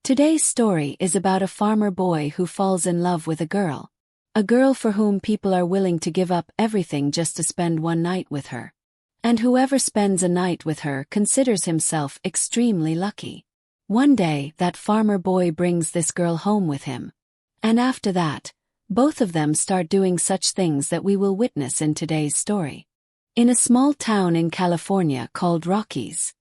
Today's story is about a farmer boy who falls in love with a girl. A girl for whom people are willing to give up everything just to spend one night with her. And whoever spends a night with her considers himself extremely lucky. One day, that farmer boy brings this girl home with him. And after that, both of them start doing such things that we will witness in today's story. In a small town in California called Rockies,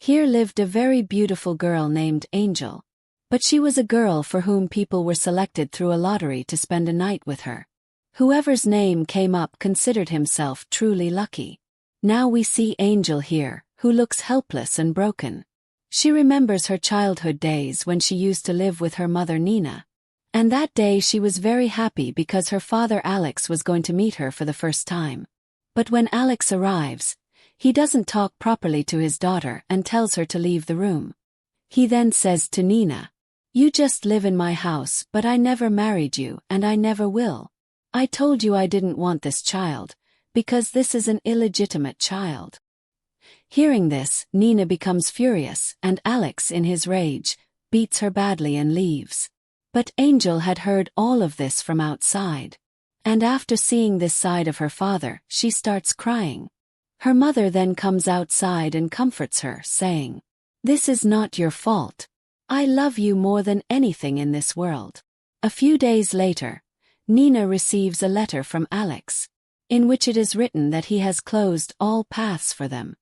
here lived a very beautiful girl named Angel. But she was a girl for whom people were selected through a lottery to spend a night with her. Whoever's name came up considered himself truly lucky. Now we see Angel here, who looks helpless and broken. She remembers her childhood days when she used to live with her mother Nina. And that day she was very happy because her father Alex was going to meet her for the first time. But when Alex arrives, he doesn't talk properly to his daughter and tells her to leave the room. He then says to Nina, "You just live in my house, but I never married you and I never will. I told you I didn't want this child, because this is an illegitimate child." Hearing this, Nina becomes furious and Alex, in his rage, beats her badly and leaves. But Angel had heard all of this from outside. And after seeing this side of her father, she starts crying. Her mother then comes outside and comforts her, saying, "This is not your fault. I love you more than anything in this world." A few days later, Nina receives a letter from Alex, in which it is written that he has closed all paths for them.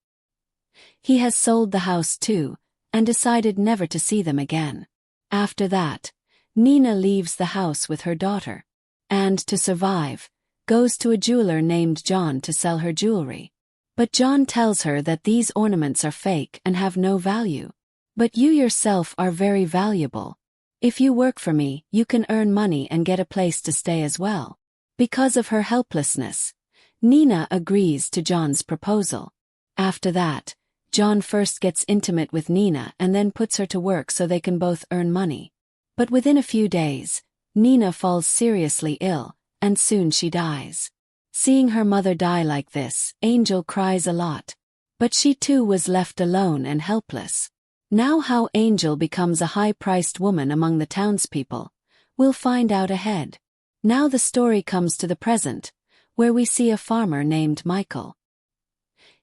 He has sold the house too, and decided never to see them again. After that, Nina leaves the house with her daughter, and to survive, goes to a jeweler named John to sell her jewelry. But John tells her that these ornaments are fake and have no value. "But you yourself are very valuable. If you work for me, you can earn money and get a place to stay as well." Because of her helplessness, Nina agrees to John's proposal. After that, John first gets intimate with Nina and then puts her to work so they can both earn money. But within a few days, Nina falls seriously ill, and soon she dies. Seeing her mother die like this, Angel cries a lot. But she too was left alone and helpless. Now how Angel becomes a high-priced woman among the townspeople, we'll find out ahead. Now the story comes to the present, where we see a farmer named Michael.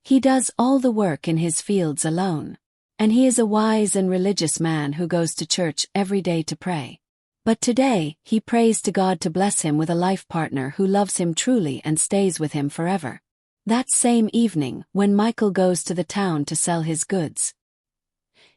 He does all the work in his fields alone. And he is a wise and religious man who goes to church every day to pray. But today, he prays to God to bless him with a life partner who loves him truly and stays with him forever. That same evening, when Michael goes to the town to sell his goods,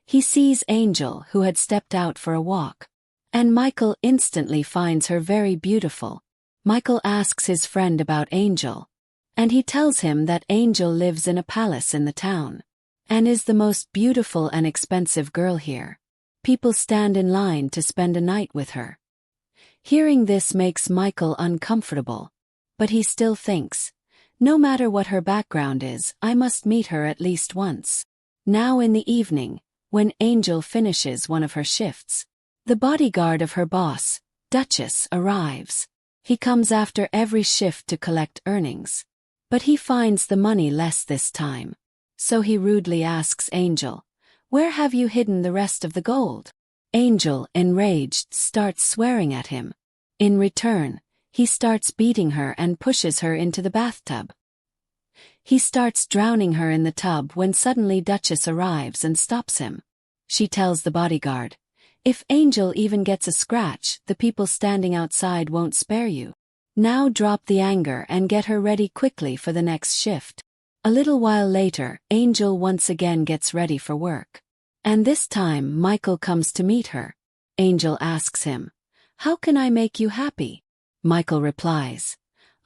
he sees Angel, who had stepped out for a walk. And Michael instantly finds her very beautiful. Michael asks his friend about Angel, and he tells him that Angel lives in a palace in the town, and is the most beautiful and expensive girl here. People stand in line to spend a night with her. Hearing this makes Michael uncomfortable, but he still thinks, no matter what her background is, I must meet her at least once. Now in the evening, when Angel finishes one of her shifts, the bodyguard of her boss, Duchess, arrives. He comes after every shift to collect earnings. But he finds the money less this time. So he rudely asks Angel, "Where have you hidden the rest of the gold?" Angel, enraged, starts swearing at him. In return, he starts beating her and pushes her into the bathtub. He starts drowning her in the tub when suddenly Duchess arrives and stops him. She tells the bodyguard, "If Angel even gets a scratch, the people standing outside won't spare you. Now drop the anger and get her ready quickly for the next shift." A little while later, Angel once again gets ready for work. And this time Michael comes to meet her. Angel asks him, "How can I make you happy?" Michael replies,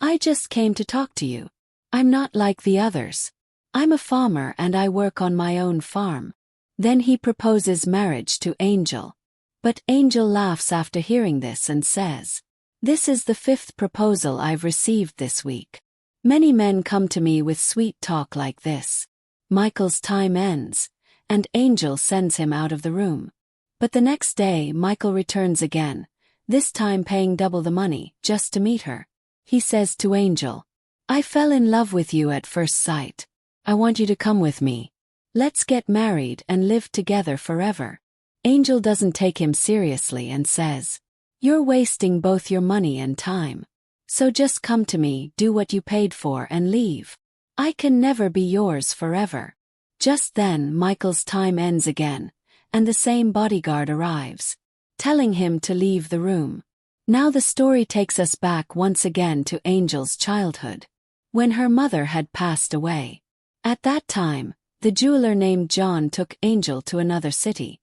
"I just came to talk to you. I'm not like the others. I'm a farmer and I work on my own farm." Then he proposes marriage to Angel. But Angel laughs after hearing this and says, "This is the 5th proposal I've received this week. Many men come to me with sweet talk like this." Michael's time ends, and Angel sends him out of the room. But the next day Michael returns again, this time paying double the money, just to meet her. He says to Angel, "I fell in love with you at first sight. I want you to come with me. Let's get married and live together forever." Angel doesn't take him seriously and says, "You're wasting both your money and time. So just come to me, do what you paid for and leave. I can never be yours forever." Just then Michael's time ends again, and the same bodyguard arrives, telling him to leave the room. Now the story takes us back once again to Angel's childhood, when her mother had passed away. At that time, the jeweler named John took Angel to another city.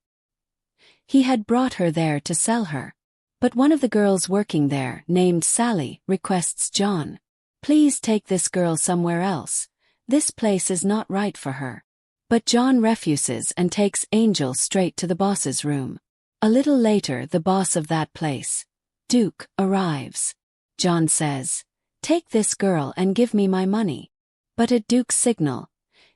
He had brought her there to sell her. But one of the girls working there, named Sally, requests John, "Please take this girl somewhere else. This place is not right for her." But John refuses and takes Angel straight to the boss's room. A little later, the boss of that place, Duke, arrives. John says, "Take this girl and give me my money." But at Duke's signal,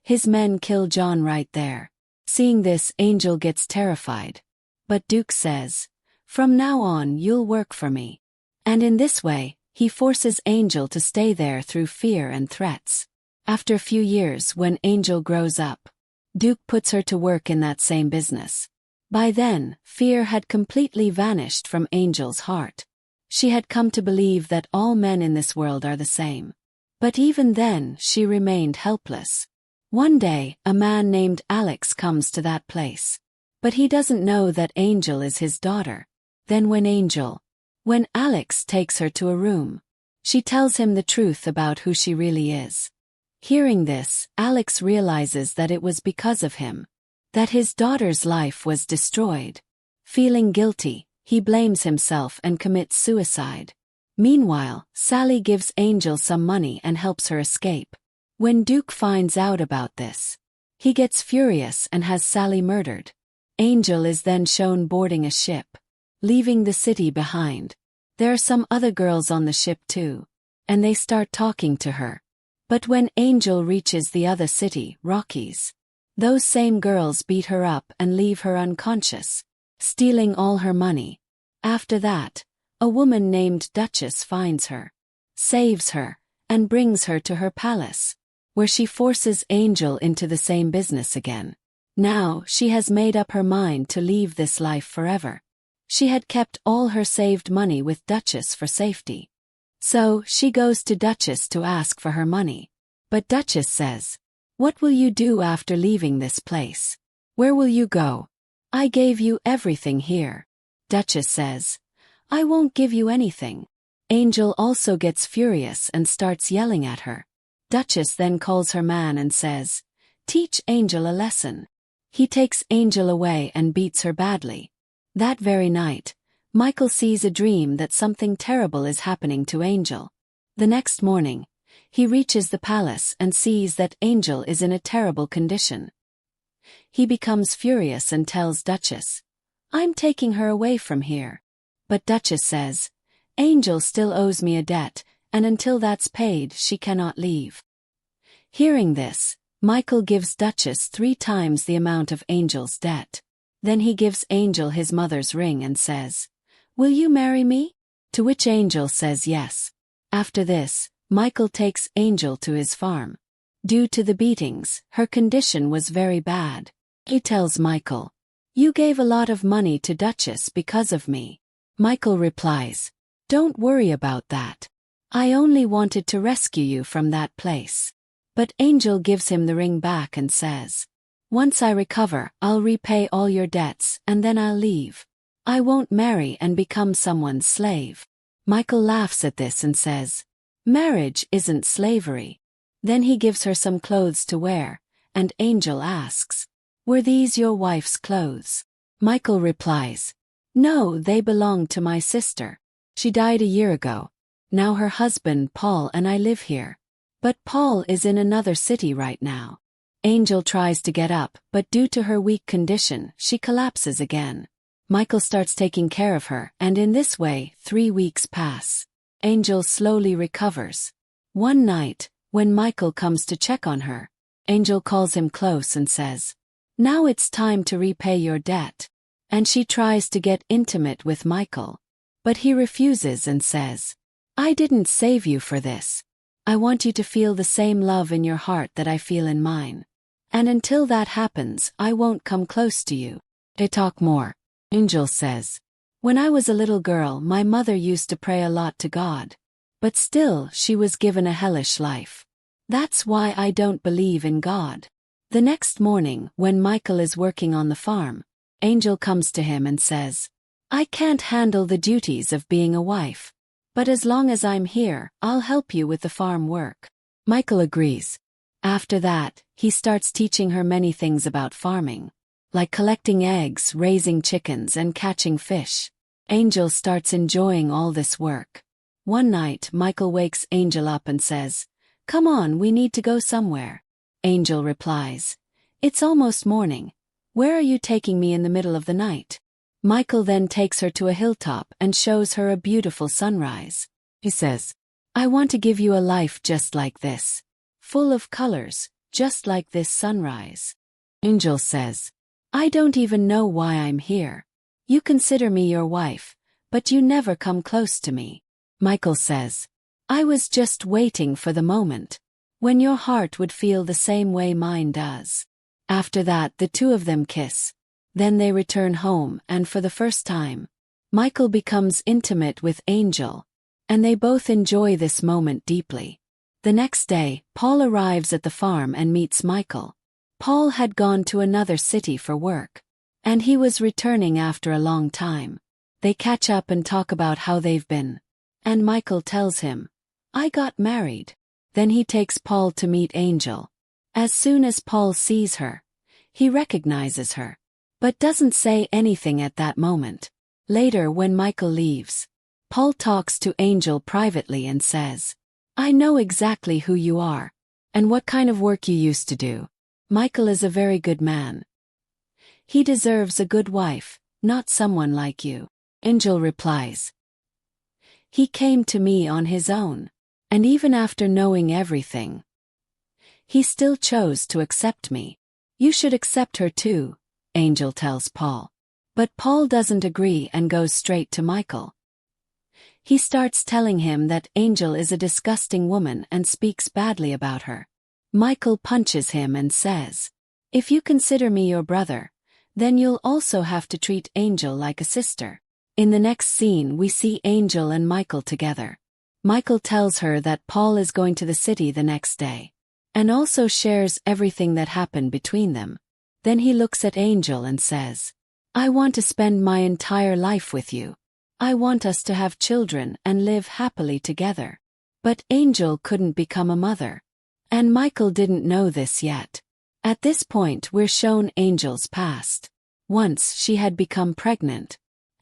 his men kill John right there. Seeing this, Angel gets terrified. But Duke says, "From now on you'll work for me." And in this way, he forces Angel to stay there through fear and threats. After a few years, when Angel grows up, Duke puts her to work in that same business. By then, fear had completely vanished from Angel's heart. She had come to believe that all men in this world are the same. But even then, she remained helpless. One day, a man named Alex comes to that place. But he doesn't know that Angel is his daughter. Then when Alex takes her to a room, she tells him the truth about who she really is. Hearing this, Alex realizes that it was because of him that his daughter's life was destroyed. Feeling guilty, he blames himself and commits suicide. Meanwhile, Sally gives Angel some money and helps her escape. When Duke finds out about this, he gets furious and has Sally murdered. Angel is then shown boarding a ship, leaving the city behind. There are some other girls on the ship too, and they start talking to her. But when Angel reaches the other city, Rockies, those same girls beat her up and leave her unconscious, stealing all her money. After that, a woman named Duchess finds her, saves her, and brings her to her palace, where she forces Angel into the same business again. Now, she has made up her mind to leave this life forever. She had kept all her saved money with Duchess for safety. So, she goes to Duchess to ask for her money. But Duchess says, "What will you do after leaving this place? Where will you go? I gave you everything here." Duchess says, "I won't give you anything." Angel also gets furious and starts yelling at her. Duchess then calls her man and says, "Teach Angel a lesson." He takes Angel away and beats her badly. That very night, Michael sees a dream that something terrible is happening to Angel. The next morning, he reaches the palace and sees that Angel is in a terrible condition. He becomes furious and tells Duchess, "I'm taking her away from here." But Duchess says, "Angel still owes me a debt, and until that's paid, she cannot leave." Hearing this, Michael gives Duchess 3 times the amount of Angel's debt. Then he gives Angel his mother's ring and says, "Will you marry me?" To which Angel says yes. After this, Michael takes Angel to his farm. Due to the beatings, her condition was very bad. He tells Michael, "You gave a lot of money to Duchess because of me." Michael replies, "Don't worry about that. I only wanted to rescue you from that place." But Angel gives him the ring back and says, "Once I recover, I'll repay all your debts and then I'll leave. I won't marry and become someone's slave." Michael laughs at this and says, "Marriage isn't slavery." Then he gives her some clothes to wear, and Angel asks, "Were these your wife's clothes?" Michael replies, "No, they belong to my sister. She died a year ago. Now her husband Paul and I live here. But Paul is in another city right now." Angel tries to get up, but due to her weak condition, she collapses again. Michael starts taking care of her, and in this way, 3 weeks pass. Angel slowly recovers. One night, when Michael comes to check on her, Angel calls him close and says, "Now it's time to repay your debt." And she tries to get intimate with Michael. But he refuses and says, "I didn't save you for this. I want you to feel the same love in your heart that I feel in mine. And until that happens, I won't come close to you." They talk more. Angel says, when I was a little girl, my mother used to pray a lot to God. But still, she was given a hellish life. That's why I don't believe in God. The next morning, when Michael is working on the farm, Angel comes to him and says, I can't handle the duties of being a wife. But as long as I'm here, I'll help you with the farm work. Michael agrees. After that, he starts teaching her many things about farming, like collecting eggs, raising chickens, and catching fish. Angel starts enjoying all this work. One night, Michael wakes Angel up and says, Come on, we need to go somewhere. Angel replies, It's almost morning. Where are you taking me in the middle of the night? Michael then takes her to a hilltop and shows her a beautiful sunrise. He says, I want to give you a life just like this. Full of colors, just like this sunrise. Angel says, I don't even know why I'm here. You consider me your wife, but you never come close to me. Michael says, I was just waiting for the moment when your heart would feel the same way mine does. After that, the two of them kiss. Then they return home, and for the first time, Michael becomes intimate with Angel, and they both enjoy this moment deeply. The next day, Paul arrives at the farm and meets Michael. Paul had gone to another city for work, and he was returning after a long time. They catch up and talk about how they've been, and Michael tells him, I got married. Then he takes Paul to meet Angel. As soon as Paul sees her, he recognizes her, but doesn't say anything at that moment. Later, when Michael leaves, Paul talks to Angel privately and says, I know exactly who you are, and what kind of work you used to do. Michael is a very good man. He deserves a good wife, not someone like you. Angel replies, He came to me on his own, and even after knowing everything, he still chose to accept me. You should accept her too, Angel tells Paul. But Paul doesn't agree and goes straight to Michael. He starts telling him that Angel is a disgusting woman and speaks badly about her. Michael punches him and says, If you consider me your brother, then you'll also have to treat Angel like a sister. In the next scene, we see Angel and Michael together. Michael tells her that Paul is going to the city the next day, and also shares everything that happened between them. Then he looks at Angel and says, I want to spend my entire life with you. I want us to have children and live happily together. But Angel couldn't become a mother. And Michael didn't know this yet. At this point, we're shown Angel's past. Once she had become pregnant.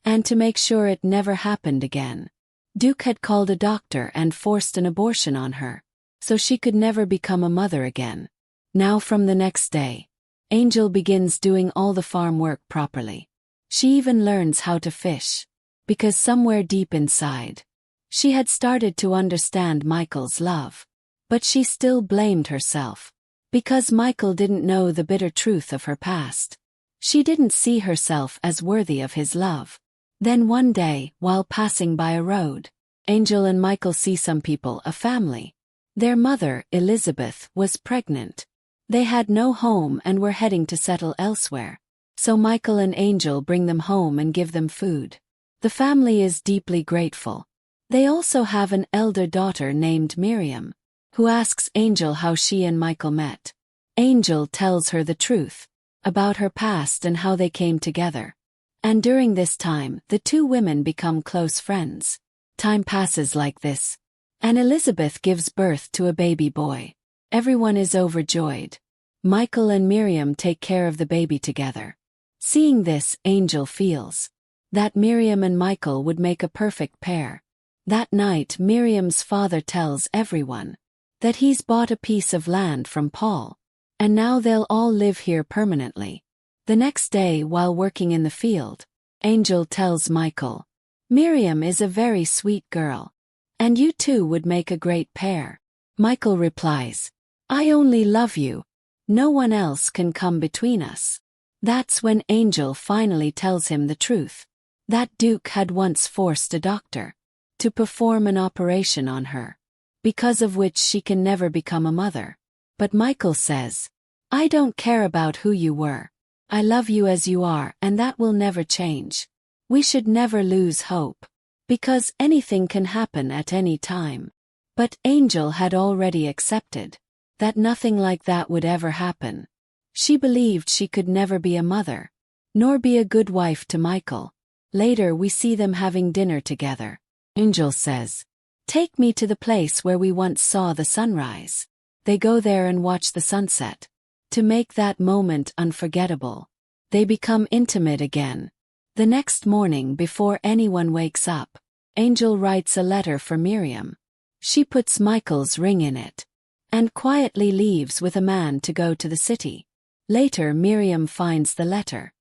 And to make sure it never happened again, Duke had called a doctor and forced an abortion on her, so she could never become a mother again. Now from the next day, Angel begins doing all the farm work properly. She even learns how to fish, because somewhere deep inside, she had started to understand Michael's love. But she still blamed herself, because Michael didn't know the bitter truth of her past. She didn't see herself as worthy of his love. Then one day, while passing by a road, Angel and Michael see some people, a family. Their mother, Elizabeth, was pregnant. They had no home and were heading to settle elsewhere. So Michael and Angel bring them home and give them food. The family is deeply grateful. They also have an elder daughter named Miriam, who asks Angel how she and Michael met. Angel tells her the truth about her past and how they came together. And during this time, the two women become close friends. Time passes like this, and Elizabeth gives birth to a baby boy. Everyone is overjoyed. Michael and Miriam take care of the baby together. Seeing this, Angel feels that Miriam and Michael would make a perfect pair. That night, Miriam's father tells everyone that he's bought a piece of land from Paul, and now they'll all live here permanently. The next day, while working in the field, Angel tells Michael, Miriam is a very sweet girl, and you two would make a great pair. Michael replies, I only love you. No one else can come between us. That's when Angel finally tells him the truth, that Duke had once forced a doctor to perform an operation on her, because of which she can never become a mother. But Michael says, I don't care about who you were. I love you as you are, and that will never change. We should never lose hope. Because anything can happen at any time. But Angel had already accepted that nothing like that would ever happen. She believed she could never be a mother, nor be a good wife to Michael. Later we see them having dinner together. Angel says, "Take me to the place where we once saw the sunrise." They go there and watch the sunset. To make that moment unforgettable, they become intimate again. The next morning, before anyone wakes up, Angel writes a letter for Miriam. She puts Michael's ring in it and quietly leaves with a man to go to the city. Later Miriam finds the letter.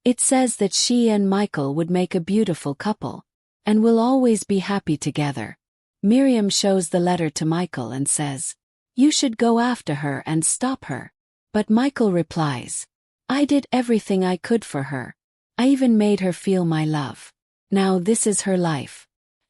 It says that she and Michael would make a beautiful couple and will always be happy together. Miriam shows the letter to Michael and says, "You should go after her and stop her." But Michael replies, "I did everything I could for her. I even made her feel my love. Now this is her life.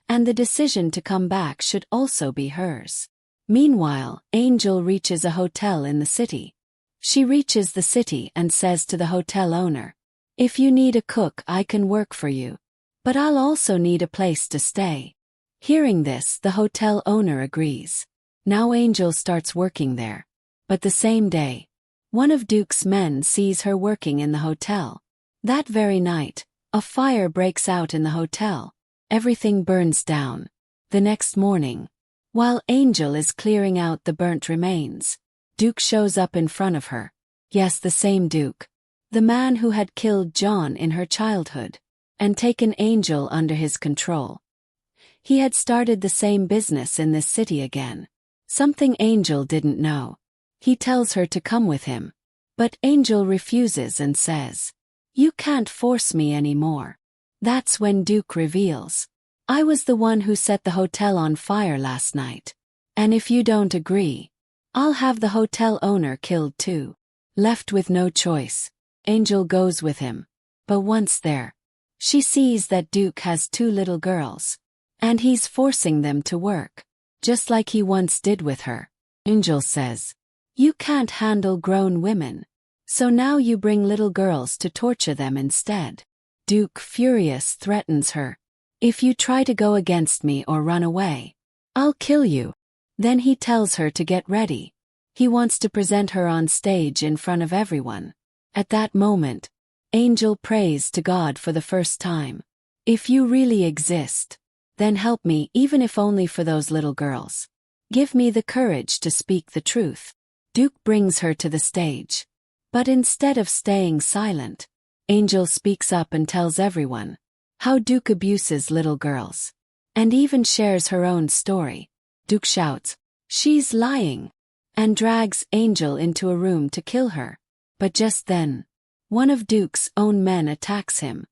And the decision to come back should also be hers." Meanwhile, Angel reaches a hotel in the city. She reaches the city and says to the hotel owner, "If you need a cook, I can work for you. But I'll also need a place to stay." Hearing this, the hotel owner agrees. Now Angel starts working there. But the same day, one of Duke's men sees her working in the hotel. That very night, a fire breaks out in the hotel. Everything burns down. The next morning, while Angel is clearing out the burnt remains, Duke shows up in front of her. Yes, the same Duke. The man who had killed John in her childhood and taken Angel under his control. He had started the same business in this city again. Something Angel didn't know. He tells her to come with him. But Angel refuses and says, "You can't force me anymore." That's when Duke reveals, "I was the one who set the hotel on fire last night. And if you don't agree, I'll have the hotel owner killed too." Left with no choice, Angel goes with him. But once there, she sees that Duke has 2 little girls. And he's forcing them to work, just like he once did with her. Angel says, "You can't handle grown women. So now you bring little girls to torture them instead." Duke, furious, threatens her, "If you try to go against me or run away, I'll kill you." Then he tells her to get ready. He wants to present her on stage in front of everyone. At that moment, Angel prays to God for the first time. "If you really exist, then help me, even if only for those little girls. Give me the courage to speak the truth." Duke brings her to the stage. But instead of staying silent, Angel speaks up and tells everyone how Duke abuses little girls, and even shares her own story. Duke shouts, "She's lying," and drags Angel into a room to kill her. But just then, one of Duke's own men attacks him.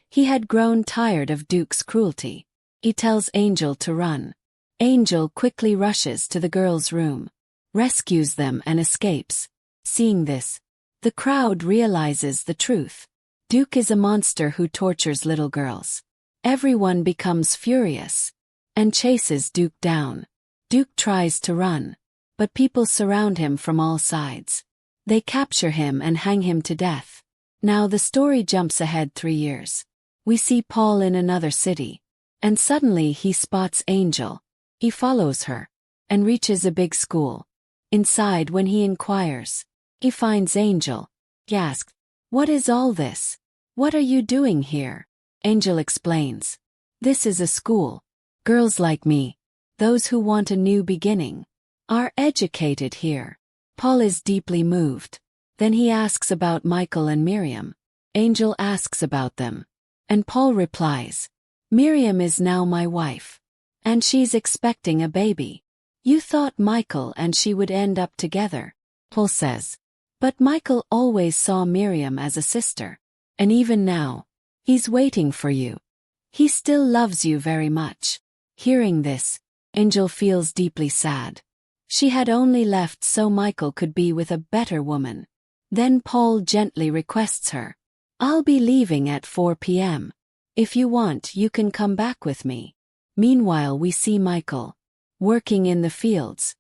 He had grown tired of Duke's cruelty. He tells Angel to run. Angel quickly rushes to the girls' room, rescues them and escapes. Seeing this, the crowd realizes the truth. Duke is a monster who tortures little girls. Everyone becomes furious and chases Duke down. Duke tries to run, but people surround him from all sides. They capture him and hang him to death. Now the story jumps ahead 3 years. We see Paul in another city, and suddenly he spots Angel. He follows her and reaches a big school. Inside, when he inquires, he finds Angel. He asks, "What is all this? What are you doing here?" Angel explains, "This is a school. Girls like me, those who want a new beginning, are educated here." Paul is deeply moved. Then he asks about Michael and Miriam. Angel asks about them, and Paul replies, "Miriam is now my wife, and she's expecting a baby. You thought Michael and she would end up together." Paul says, "But Michael always saw Miriam as a sister, and even now, he's waiting for you. He still loves you very much." Hearing this, Angel feels deeply sad. She had only left so Michael could be with a better woman. Then Paul gently requests her, "I'll be leaving at 4 p.m. If you want, you can come back with me." Meanwhile, we see Michael working in the fields.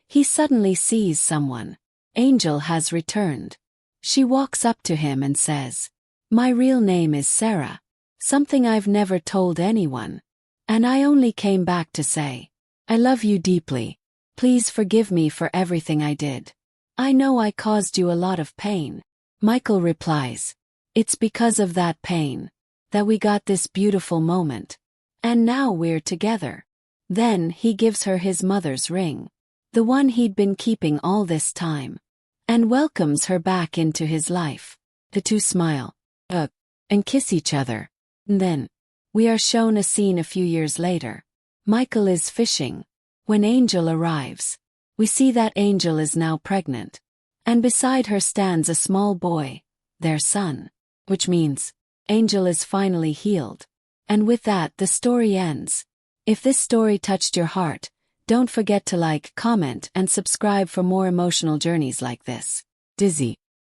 He suddenly sees someone. Angel has returned. She walks up to him and says, "My real name is Sarah, something I've never told anyone. And I only came back to say, I love you deeply. Please forgive me for everything I did. I know I caused you a lot of pain." Michael replies, "It's because of that pain that we got this beautiful moment. And now we're together." Then he gives her his mother's ring, the one he'd been keeping all this time, and welcomes her back into his life. The two smile, and kiss each other. And then, we are shown a scene a few years later. Michael is fishing. When Angel arrives, we see that Angel is now pregnant, and beside her stands a small boy, their son, which means Angel is finally healed. And with that, the story ends. If this story touched your heart, don't forget to like, comment, and subscribe for more emotional journeys like this. Dizzy.